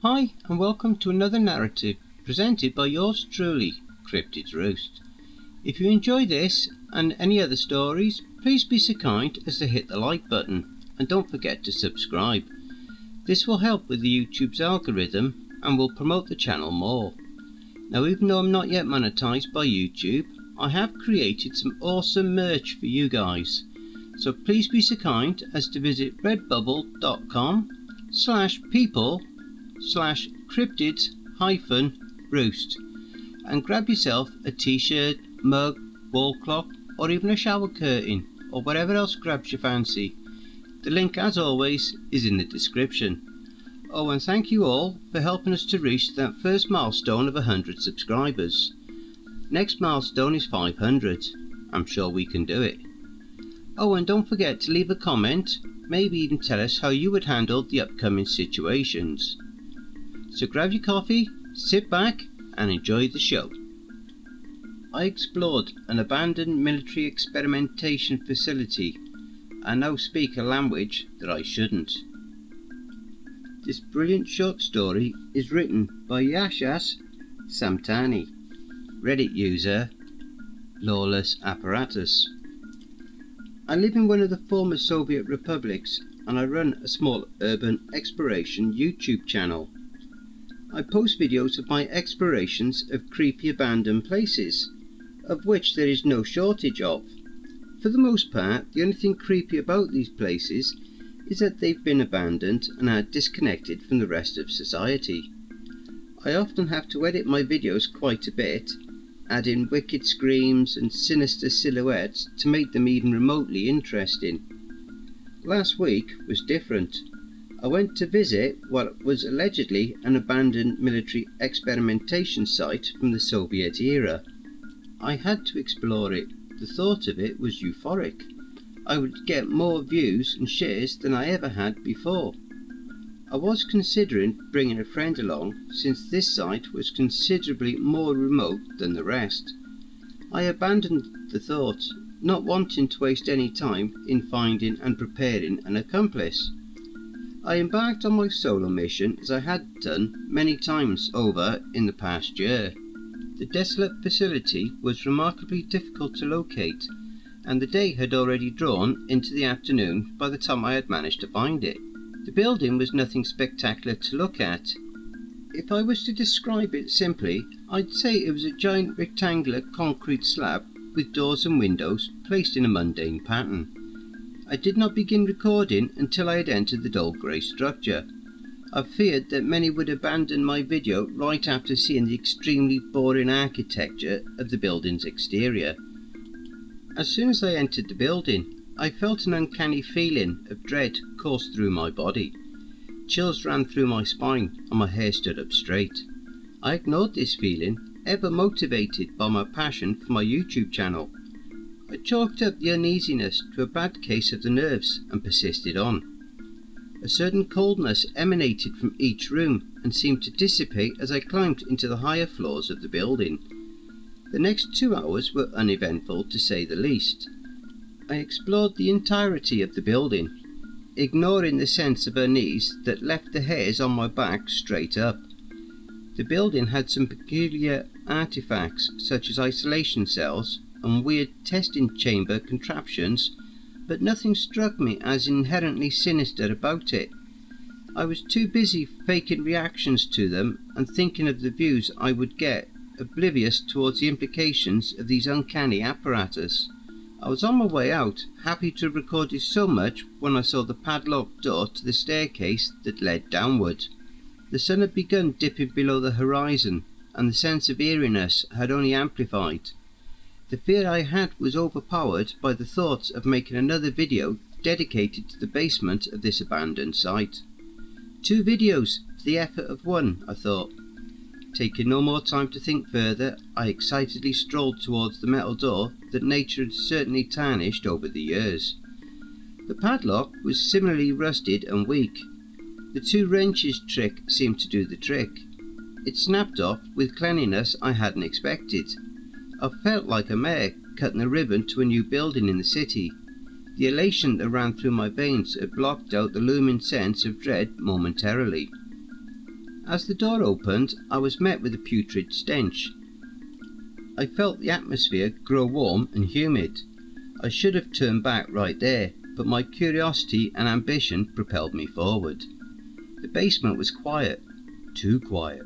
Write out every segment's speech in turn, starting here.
Hi, and welcome to another narrative presented by yours truly, Cryptids Roost. If you enjoy this and any other stories, please be so kind as to hit the like button and don't forget to subscribe. This will help with the YouTube's algorithm and will promote the channel more. Now, even though I'm not yet monetized by YouTube, I have created some awesome merch for you guys. So please be so kind as to visit redbubble.com/people/cryptids-roost and grab yourself a t-shirt, mug, wall clock, or even a shower curtain, or whatever else grabs your fancy. The link, as always, is in the description. Oh, and thank you all for helping us to reach that first milestone of 100 subscribers. Next milestone is 500. I'm sure we can do it. Oh, and don't forget to leave a comment, maybe even tell us how you would handle the upcoming situations. So grab your coffee, sit back and enjoy the show. I explored an abandoned military experimentation facility and now speak a language that I shouldn't. This brilliant short story is written by Yashas Samtani. Reddit user lawlessapparatus. I live in one of the former Soviet republics and I run a small urban exploration YouTube channel. I post videos of my explorations of creepy abandoned places, of which there is no shortage of. For the most part, the only thing creepy about these places is that they've been abandoned and are disconnected from the rest of society. I often have to edit my videos quite a bit, add in wicked screams and sinister silhouettes to make them even remotely interesting. Last week was different. I went to visit what was allegedly an abandoned military experimentation site from the Soviet era. I had to explore it. The thought of it was euphoric. I would get more views and shares than I ever had before. I was considering bringing a friend along since this site was considerably more remote than the rest. I abandoned the thought, not wanting to waste any time in finding and preparing an accomplice. I embarked on my solo mission as I had done many times over in the past year. The desolate facility was remarkably difficult to locate, and the day had already drawn into the afternoon by the time I had managed to find it. The building was nothing spectacular to look at. If I was to describe it simply, I'd say it was a giant rectangular concrete slab with doors and windows placed in a mundane pattern. I did not begin recording until I had entered the dull grey structure. I feared that many would abandon my video right after seeing the extremely boring architecture of the building's exterior. As soon as I entered the building, I felt an uncanny feeling of dread course through my body. Chills ran through my spine and my hair stood up straight. I ignored this feeling, ever motivated by my passion for my YouTube channel. I chalked up the uneasiness to a bad case of the nerves and persisted on. A certain coldness emanated from each room and seemed to dissipate as I climbed into the higher floors of the building. The next 2 hours were uneventful to say the least. I explored the entirety of the building, ignoring the sense of unease that left the hairs on my back straight up. The building had some peculiar artifacts such as isolation cells and weird testing chamber contraptions, but nothing struck me as inherently sinister about it. I was too busy faking reactions to them and thinking of the views I would get, oblivious towards the implications of these uncanny apparatus. I was on my way out, happy to have recorded so much when I saw the padlocked door to the staircase that led downward. The sun had begun dipping below the horizon, and the sense of eeriness had only amplified. The fear I had was overpowered by the thought of making another video dedicated to the basement of this abandoned site. 2 videos for the effort of one, I thought. Taking no more time to think further, I excitedly strolled towards the metal door that nature had certainly tarnished over the years. The padlock was similarly rusted and weak. The 2 wrenches trick seemed to do the trick. It snapped off with cleanliness I hadn't expected. I felt like a mayor cutting a ribbon to a new building in the city. The elation that ran through my veins had blocked out the looming sense of dread momentarily. As the door opened, I was met with a putrid stench. I felt the atmosphere grow warm and humid. I should have turned back right there, but my curiosity and ambition propelled me forward. The basement was quiet, too quiet.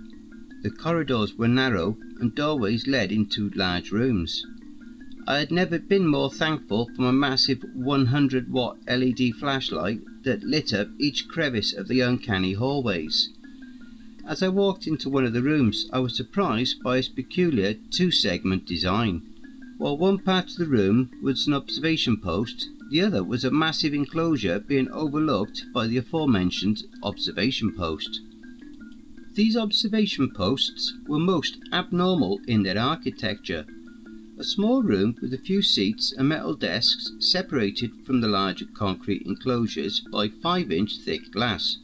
The corridors were narrow and doorways led into large rooms. I had never been more thankful for my massive 100-watt LED flashlight that lit up each crevice of the uncanny hallways. As I walked into one of the rooms, I was surprised by its peculiar two-segment design. While one part of the room was an observation post, the other was a massive enclosure being overlooked by the aforementioned observation post. These observation posts were most abnormal in their architecture. A small room with a few seats and metal desks separated from the larger concrete enclosures by 5-inch thick glass.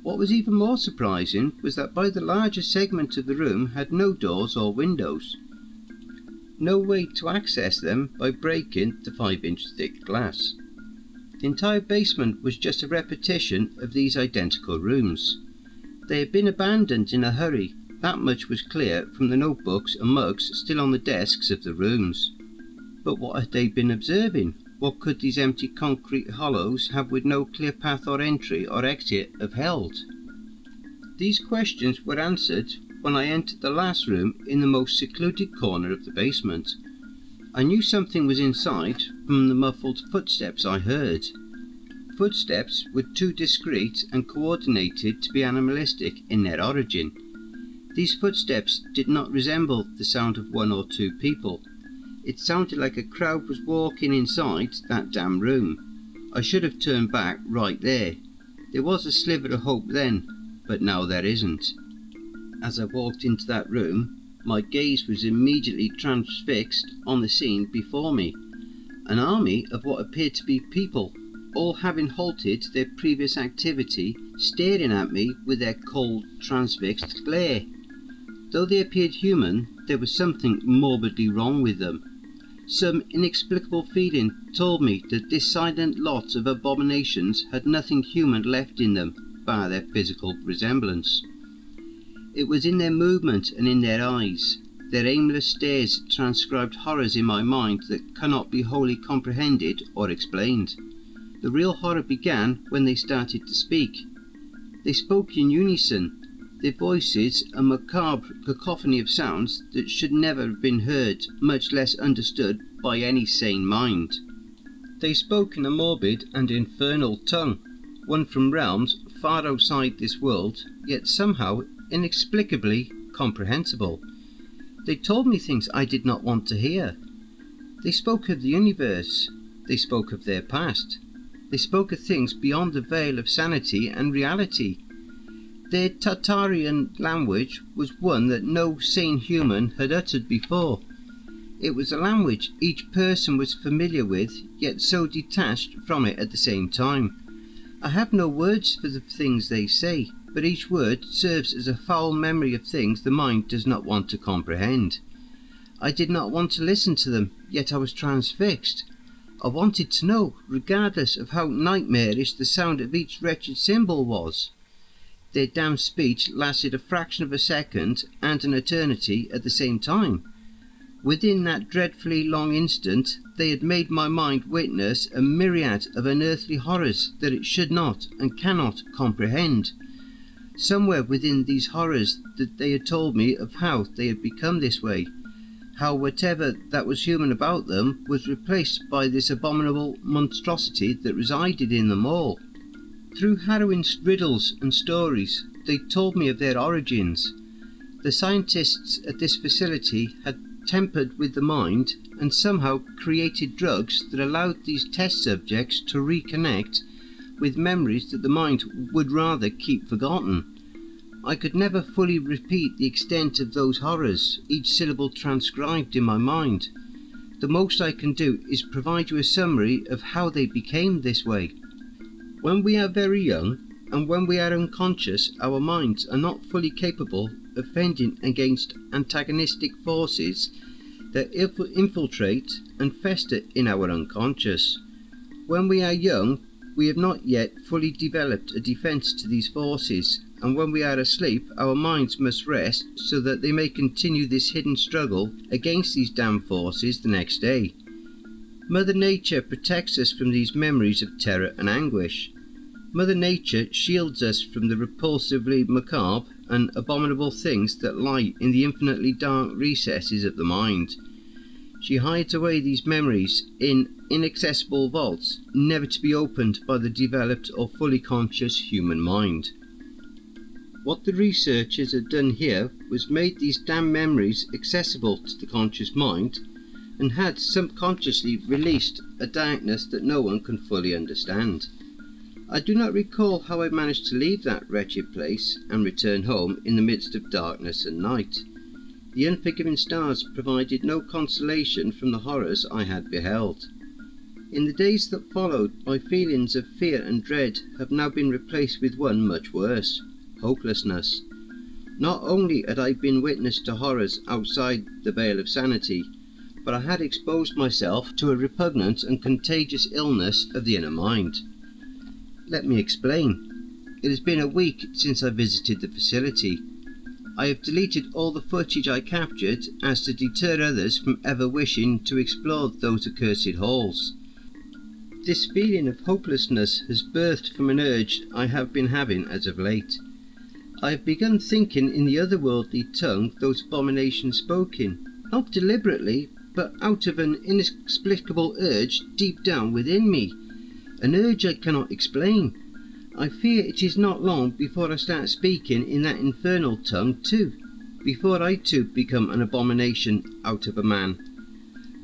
What was even more surprising was that by the larger segment of the room had no doors or windows. No way to access them by breaking the 5-inch thick glass. The entire basement was just a repetition of these identical rooms. They had been abandoned in a hurry. That much was clear from the notebooks and mugs still on the desks of the rooms. But what had they been observing? What could these empty concrete hollows have with no clear path or entry or exit have held? These questions were answered when I entered the last room in the most secluded corner of the basement. I knew something was inside from the muffled footsteps I heard. Footsteps were too discreet and coordinated to be animalistic in their origin. These footsteps did not resemble the sound of one or two people. It sounded like a crowd was walking inside that damn room. I should have turned back right there. There was a sliver of hope then, but now there isn't. As I walked into that room, my gaze was immediately transfixed on the scene before me. An army of what appeared to be people, all having halted their previous activity, staring at me with their cold, transfixed glare. Though they appeared human, there was something morbidly wrong with them. Some inexplicable feeling told me that this silent lot of abominations had nothing human left in them, bar their physical resemblance. It was in their movement and in their eyes. Their aimless stares transcribed horrors in my mind that cannot be wholly comprehended or explained. The real horror began when they started to speak. They spoke in unison, their voices a macabre cacophony of sounds that should never have been heard, much less understood by any sane mind. They spoke in a morbid and infernal tongue, one from realms far outside this world, yet somehow inexplicably comprehensible. They told me things I did not want to hear. They spoke of the universe. They spoke of their past. They spoke of things beyond the veil of sanity and reality. Their Tartarian language was one that no sane human had uttered before. It was a language each person was familiar with, yet so detached from it at the same time. I have no words for the things they say, but each word serves as a foul memory of things the mind does not want to comprehend. I did not want to listen to them, yet I was transfixed. I wanted to know, regardless of how nightmarish the sound of each wretched symbol was. Their damned speech lasted a fraction of a second and an eternity at the same time. Within that dreadfully long instant, they had made my mind witness a myriad of unearthly horrors that it should not and cannot comprehend. Somewhere within these horrors that they had told me of how they had become this way, how whatever that was human about them was replaced by this abominable monstrosity that resided in them all. Through harrowing riddles and stories, they told me of their origins. The scientists at this facility had tempered with the mind and somehow created drugs that allowed these test subjects to reconnect with memories that the mind would rather keep forgotten. I could never fully repeat the extent of those horrors, each syllable transcribed in my mind. The most I can do is provide you a summary of how they became this way. When we are very young, and when we are unconscious, our minds are not fully capable of fending against antagonistic forces that infiltrate and fester in our unconscious. When we are young, we have not yet fully developed a defence to these forces, and when we are asleep our minds must rest so that they may continue this hidden struggle against these damned forces the next day. Mother Nature protects us from these memories of terror and anguish. Mother Nature shields us from the repulsively macabre and abominable things that lie in the infinitely dark recesses of the mind. She hides away these memories in inaccessible vaults, never to be opened by the developed or fully conscious human mind. What the researchers had done here was made these damned memories accessible to the conscious mind, and had subconsciously released a darkness that no one can fully understand. I do not recall how I managed to leave that wretched place and return home in the midst of darkness and night. The unforgiving stars provided no consolation from the horrors I had beheld. In the days that followed, my feelings of fear and dread have now been replaced with one much worse: hopelessness. Not only had I been witness to horrors outside the veil of sanity, but I had exposed myself to a repugnant and contagious illness of the inner mind. Let me explain. It has been a week since I visited the facility. I have deleted all the footage I captured as to deter others from ever wishing to explore those accursed halls. This feeling of hopelessness has birthed from an urge I have been having as of late. I have begun thinking in the otherworldly tongue those abominations spoke in, not deliberately, but out of an inexplicable urge deep down within me. An urge I cannot explain. I fear it is not long before I start speaking in that infernal tongue too, before I too become an abomination out of a man.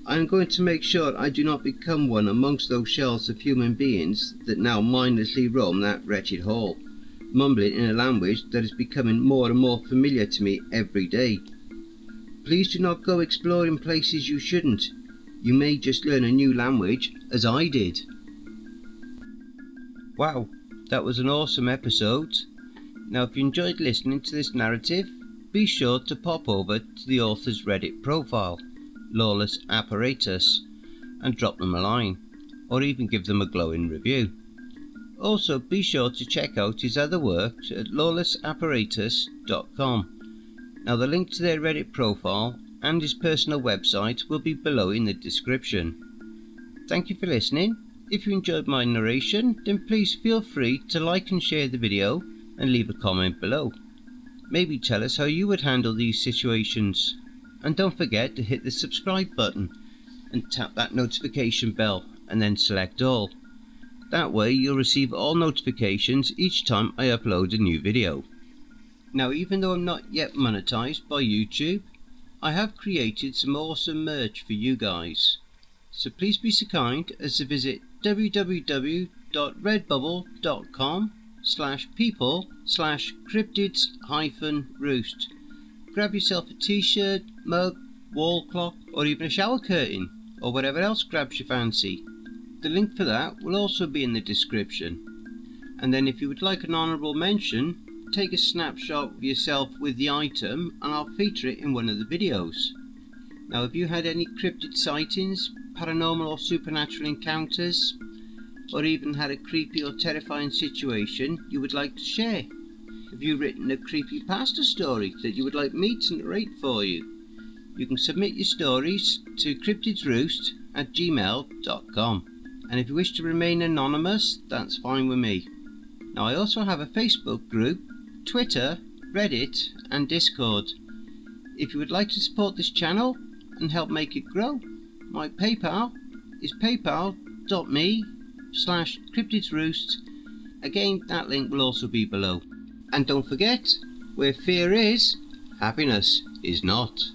I am going to make sure I do not become one amongst those shells of human beings that now mindlessly roam that wretched hall, mumbling in a language that is becoming more and more familiar to me every day. Please do not go exploring places you shouldn't. You may just learn a new language, as I did. Wow, that was an awesome episode. Now if you enjoyed listening to this narrative, be sure to pop over to the author's Reddit profile, lawlessapparatus, and drop them a line, or even give them a glowing review. Also be sure to check out his other works at lawlessapparatus.com. Now the link to their Reddit profile and his personal website will be below in the description. Thank you for listening. If you enjoyed my narration, then please feel free to like and share the video and leave a comment below. Maybe tell us how you would handle these situations. And don't forget to hit the subscribe button and tap that notification bell and then select all. That way you'll receive all notifications each time I upload a new video. Now even though I'm not yet monetized by YouTube, I have created some awesome merch for you guys. So please be so kind as to visit www.redbubble.com/people/cryptids-roost. Grab yourself a t-shirt, mug, wall clock, or even a shower curtain, or whatever else grabs your fancy. The link for that will also be in the description. And then if you would like an honourable mention, take a snapshot of yourself with the item and I'll feature it in one of the videos. Now if you had any cryptid sightings, paranormal or supernatural encounters, or even had a creepy or terrifying situation you would like to share, have you written a CreepyPasta story that you would like me to narrate for you, you can submit your stories to cryptidsroost@gmail.com, and if you wish to remain anonymous, that's fine with me. Now I also have a Facebook group, Twitter, Reddit and Discord. If you would like to support this channel and help make it grow, my PayPal is paypal.me/cryptidsroost. Again, that link will also be below. And don't forget, where fear is, happiness is not.